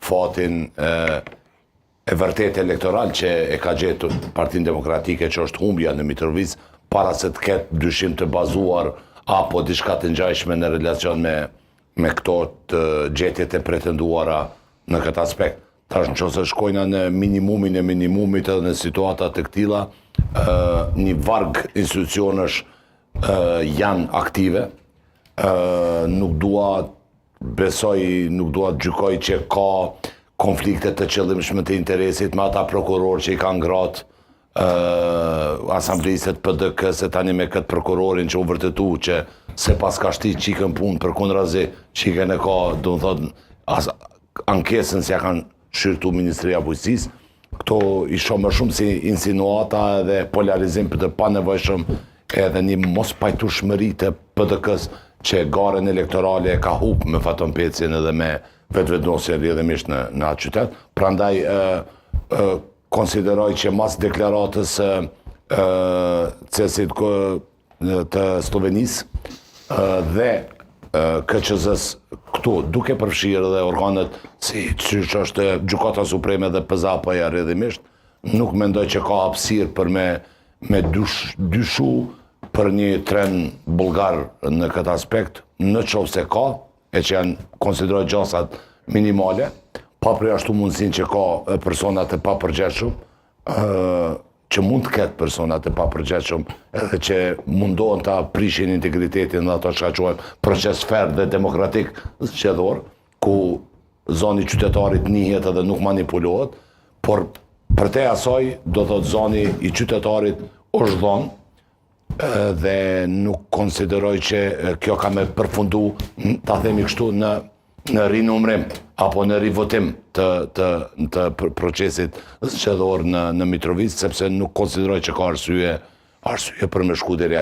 fatin e vërtet elektoral që e ka gjetur Partinë Demokratike, që është humbja në Mitrovic, para se të ketë dyshim të bazuar apo diçka të ngjashme në relacion me këto të gjetjet e pretenduara në këtë aspekt. Tash nëse shkojna në minimumin e minimumit edhe në situata të këtilla, një varg institucionesh janë aktive, nuk dua gjykoj që ka konflikte të qëllimshme të interesit me ata prokuror që i kanë ngratë asamblejistët PDK, se tani me këtë prokurorin që u vërtetu që se pas ka shti qikën punë për kundrazi, qikën e ka, do në thotë, ankesën si ja kanë shyrtu Ministria Bujqësisë. Këto i shumë më shumë si insinuata dhe polarizim për të panevojshëm edhe një mos pajtueshmëri të PDK-s që garen elektorale e ka hup me Faton Pecin edhe me vetëvetënosjen rrjedhimisht në atë qytet. Prandaj konsideroj që mas deklaratës CESit të Slovenisë dhe KQZ-s këtu, duke përfshirë dhe organet si që është Gjykata Supreme dhe PZAP-ja rrjedhimisht, nuk mendoj që ka hapësirë për me dyshu për një tren bullgar në këtë aspekt, në qoftë se ka, e që janë konsideroj gjasat minimale, pa përjashtu mundësin që ka personat e papërgjeshëm, që mund të ketë personat e papërgjeshëm, edhe që mundohen të prishin integritetin dhe ato që ka quajmë proces fair dhe demokratik zgjedhor, ku zoni qytetarit njihet edhe nuk manipulohet, por për te asaj do thotë zoni i qytetarit është dhonë, dhe nuk konsideroj që kjo ka me përfundu, ta themi kështu, në rinumrim apo në rivotim të procesit zgjedhor në Mitrovic, sepse nuk konsideroj që ka arsye për me shku deri atje.